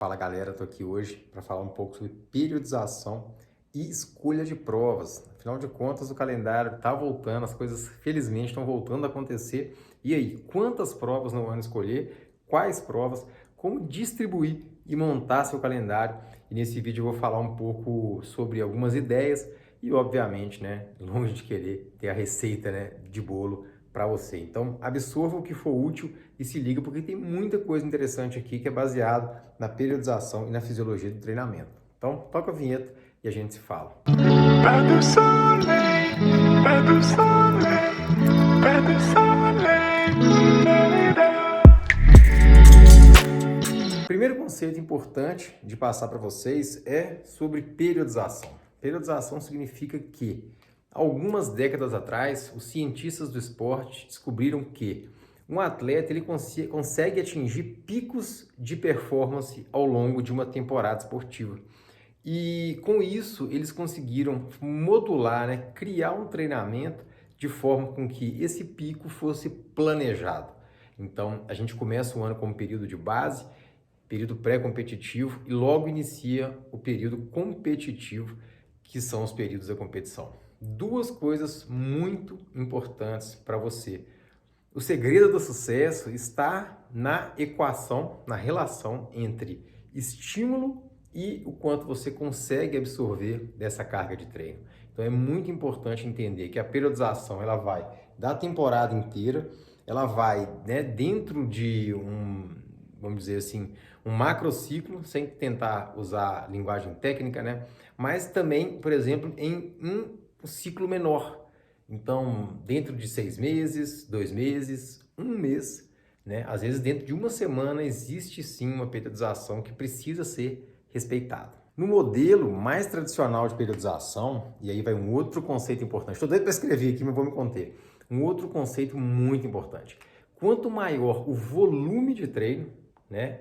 Fala galera, tô aqui hoje para falar um pouco sobre periodização e escolha de provas. Afinal de contas, o calendário tá voltando, as coisas felizmente estão voltando a acontecer. E aí, quantas provas no ano escolher? Quais provas? Como distribuir e montar seu calendário? E nesse vídeo eu vou falar um pouco sobre algumas ideias e, obviamente, né, longe de querer ter a receita, né, de bolo para você. Então, absorva o que for útil e se liga, porque tem muita coisa interessante aqui que é baseado na periodização e na fisiologia do treinamento. Então, toca a vinheta e a gente se fala. Pas de soleil, pas de soleil, pas de soleil. O primeiro conceito importante de passar para vocês é sobre periodização. Periodização significa que, algumas décadas atrás, os cientistas do esporte descobriram que um atleta ele consegue atingir picos de performance ao longo de uma temporada esportiva. E com isso, eles conseguiram modular, né, criar um treinamento de forma com que esse pico fosse planejado. Então, a gente começa o ano com um período de base, período pré-competitivo e logo inicia o período competitivo, que são os períodos da competição. Duas coisas muito importantes para você. O segredo do sucesso está na equação, na relação entre estímulo e o quanto você consegue absorver dessa carga de treino. Então é muito importante entender que a periodização ela vai da temporada inteira, ela vai, né, dentro de vamos dizer assim, um macrociclo, sem tentar usar linguagem técnica, né? Mas também, por exemplo, em um ciclo menor. Então, dentro de 6 meses, 2 meses, um mês, né? Às vezes dentro de uma semana existe sim uma periodização que precisa ser respeitada. No modelo mais tradicional de periodização, e aí vai um outro conceito importante, estou doido para escrever aqui, mas vou me conter. Um outro conceito muito importante. Quanto maior o volume de treino, né?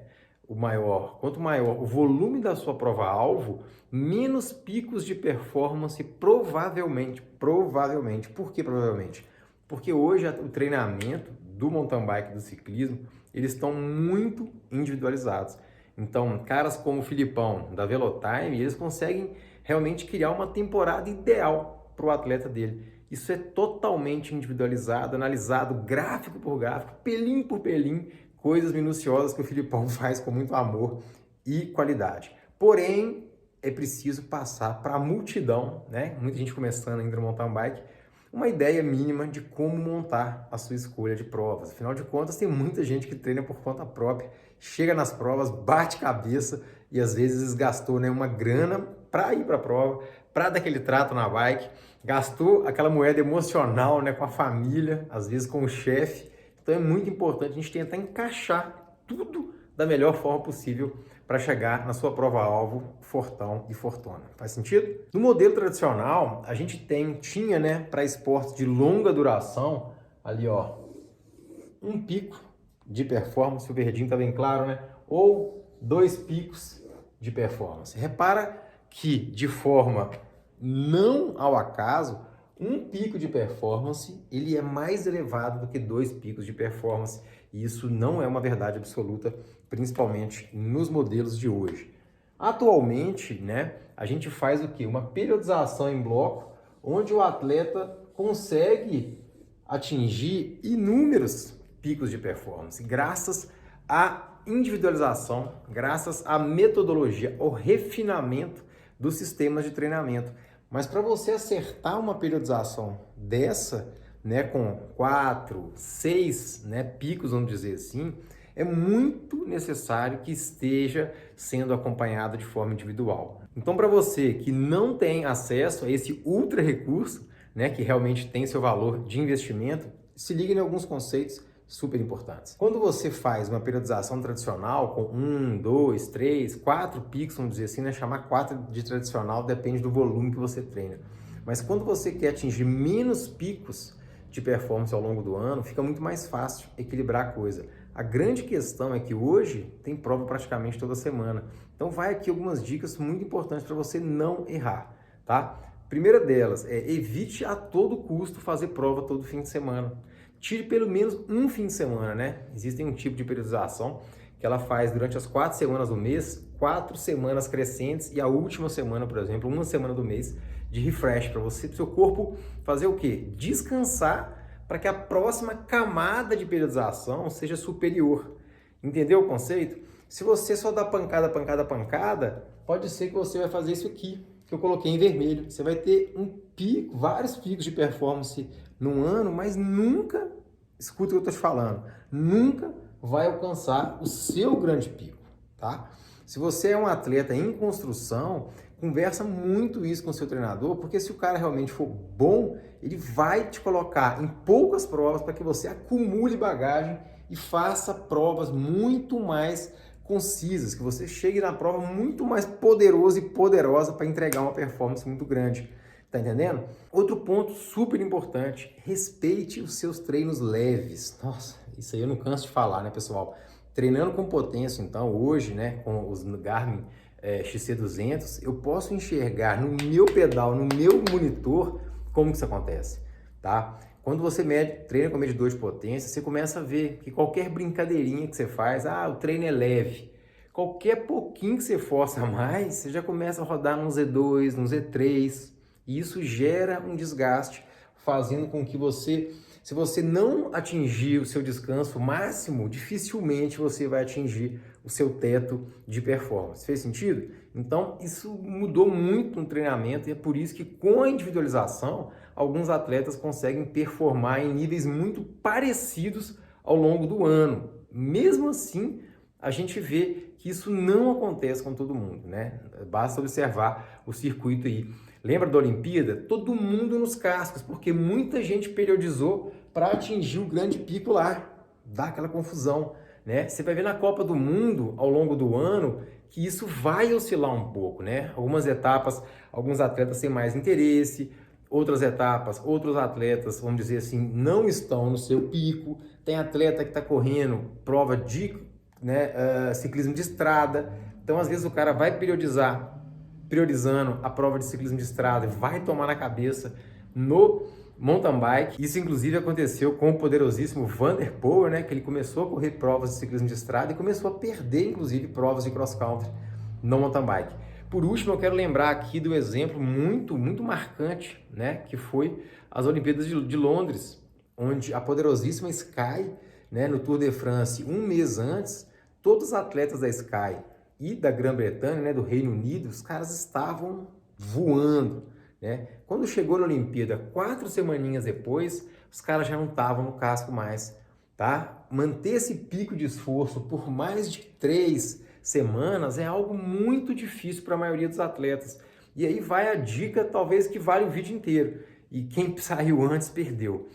Quanto maior o volume da sua prova-alvo, menos picos de performance provavelmente. Por que provavelmente? Porque hoje o treinamento do mountain bike, do ciclismo, eles estão muito individualizados. Então, caras como o Filipão, da Velotime, eles conseguem realmente criar uma temporada ideal para o atleta dele. Isso é totalmente individualizado, analisado gráfico por gráfico, pelinho por pelinho, coisas minuciosas que o Filipão faz com muito amor e qualidade. Porém, é preciso passar para a multidão, né? Muita gente começando ainda no mountain bike, uma ideia mínima de como montar a sua escolha de provas. Afinal de contas, tem muita gente que treina por conta própria, chega nas provas, bate cabeça e às vezes gastou, né, uma grana para ir para a prova, para dar aquele trato na bike, gastou aquela moeda emocional, né, com a família, às vezes com o chefe. Então é muito importante a gente tentar encaixar tudo da melhor forma possível para chegar na sua prova-alvo fortão e fortuna. Faz sentido? No modelo tradicional, a gente tinha, né, para esportes de longa duração, ali ó, um pico de performance, o verdinho tá bem claro, né? Ou 2 picos de performance. Repara que, de forma não ao acaso, um pico de performance ele é mais elevado do que 2 picos de performance. E isso não é uma verdade absoluta, principalmente nos modelos de hoje. Atualmente, né, a gente faz o quê? Uma periodização em bloco, onde o atleta consegue atingir inúmeros picos de performance, graças à individualização, graças à metodologia, ao refinamento dos sistemas de treinamento. Mas para você acertar uma periodização dessa, né, com 4, 6, né, picos, vamos dizer assim, é muito necessário que esteja sendo acompanhado de forma individual. Então, para você que não tem acesso a esse ultra recurso, né, que realmente tem seu valor de investimento, se liga em alguns conceitos super importantes. Quando você faz uma periodização tradicional com 1, 2, 3, 4 picos, vamos dizer assim, né? Chamar 4 de tradicional depende do volume que você treina. Mas quando você quer atingir menos picos de performance ao longo do ano, fica muito mais fácil equilibrar a coisa. A grande questão é que hoje tem prova praticamente toda semana. Então vai aqui algumas dicas muito importantes para você não errar, tá? Primeira delas é evite a todo custo fazer prova todo fim de semana. Tire pelo menos um fim de semana, né? Existe um tipo de periodização que ela faz durante as 4 semanas do mês 4 semanas crescentes e a última semana, por exemplo, uma semana do mês de refresh para você, para o seu corpo fazer o quê? Descansar para que a próxima camada de periodização seja superior. Entendeu o conceito? Se você só dá pancada, pancada, pancada, pode ser que você vai fazer isso aqui, que eu coloquei em vermelho. Você vai ter um pico, vários picos de performance num ano, mas nunca, escuta o que eu estou te falando, nunca vai alcançar o seu grande pico, tá? Se você é um atleta em construção, conversa muito isso com o seu treinador, porque se o cara realmente for bom, ele vai te colocar em poucas provas para que você acumule bagagem e faça provas muito mais concisas, que você chegue na prova muito mais poderoso e poderosa para entregar uma performance muito grande. Tá entendendo? Outro ponto super importante, respeite os seus treinos leves. Nossa, isso aí eu não canso de falar, né, pessoal? Treinando com potência, então, hoje, né, com os Garmin XC200, eu posso enxergar no meu pedal, no meu monitor, como que isso acontece, tá? Quando você treina com medidor de potência, você começa a ver que qualquer brincadeirinha que você faz, o treino é leve. Qualquer pouquinho que você força mais, você já começa a rodar num Z2, num Z3, e isso gera um desgaste, fazendo com que você, se você não atingir o seu descanso máximo, dificilmente você vai atingir o seu teto de performance. Fez sentido? Então, isso mudou muito no treinamento e é por isso que com a individualização, alguns atletas conseguem performar em níveis muito parecidos ao longo do ano. Mesmo assim, a gente vê que isso não acontece com todo mundo, né? Basta observar o circuito aí. Lembra da Olimpíada? Todo mundo nos cascos, porque muita gente periodizou para atingir o grande pico lá. Dá aquela confusão, né? Você vai ver na Copa do Mundo, ao longo do ano, que isso vai oscilar um pouco, né? Algumas etapas, alguns atletas têm mais interesse, outras etapas, outros atletas, vamos dizer assim, não estão no seu pico. Tem atleta que está correndo prova de ciclismo de estrada. Então, às vezes, o cara vai priorizando a prova de ciclismo de estrada, vai tomar na cabeça no mountain bike. Isso, inclusive, aconteceu com o poderosíssimo Van der Poel, né? Que ele começou a correr provas de ciclismo de estrada e começou a perder, inclusive, provas de cross-country no mountain bike. Por último, eu quero lembrar aqui do exemplo muito, muito marcante, né? Que foi as Olimpíadas de Londres, onde a poderosíssima Sky, né, no Tour de France, um mês antes, todos os atletas da Sky e da Grã-Bretanha, né, do Reino Unido, os caras estavam voando, né? Quando chegou na Olimpíada, 4 semaninhas depois, os caras já não estavam no casco mais, tá? Manter esse pico de esforço por mais de 3 semanas é algo muito difícil para a maioria dos atletas. E aí vai a dica, talvez, que vale o vídeo inteiro. E quem saiu antes perdeu.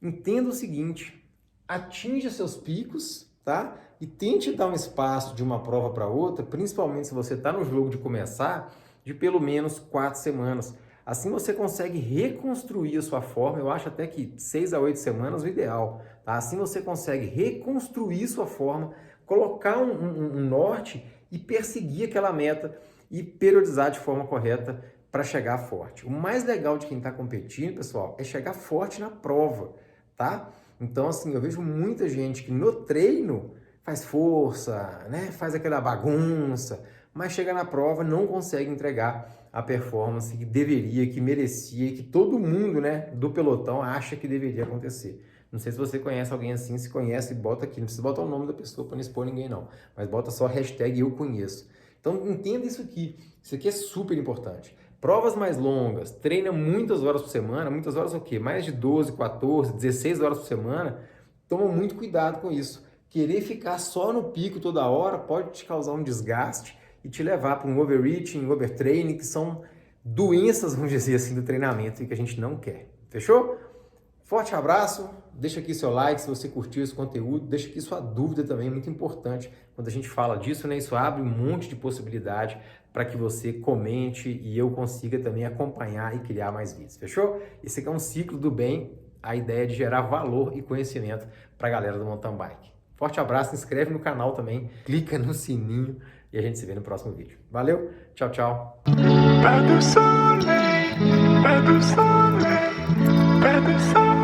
Entenda o seguinte, atinja seus picos, tá? E tente dar um espaço de uma prova para outra, principalmente se você está no jogo de começar, de pelo menos 4 semanas. Assim você consegue reconstruir a sua forma, eu acho até que 6 a 8 semanas é o ideal, tá? Assim você consegue reconstruir sua forma, colocar um norte e perseguir aquela meta e periodizar de forma correta para chegar forte. O mais legal de quem está competindo, pessoal, é chegar forte na prova, tá? Então, assim, eu vejo muita gente que no treino faz força, né? Faz aquela bagunça, mas chega na prova não consegue entregar a performance que deveria, que merecia e que todo mundo, né, do pelotão acha que deveria acontecer. Não sei se você conhece alguém assim, se conhece, bota aqui, não precisa botar o nome da pessoa para não expor ninguém não, mas bota só a hashtag eu conheço. Então entenda isso aqui é super importante. Provas mais longas, treina muitas horas por semana, muitas horas o quê? Mais de 12, 14, 16 horas por semana, toma muito cuidado com isso. Querer ficar só no pico toda hora pode te causar um desgaste e te levar para um overreaching, overtraining, que são doenças, vamos dizer assim, do treinamento e que a gente não quer. Fechou? Forte abraço, deixa aqui seu like se você curtiu esse conteúdo, deixa aqui sua dúvida também, muito importante. Quando a gente fala disso, né, isso abre um monte de possibilidade para que você comente e eu consiga também acompanhar e criar mais vídeos, fechou? Esse aqui é um ciclo do bem, a ideia é de gerar valor e conhecimento para a galera do mountain bike. Forte abraço, se inscreve no canal também, clica no sininho e a gente se vê no próximo vídeo. Valeu, tchau, tchau! Pas de soleil, pas de soleil, pas de soleil.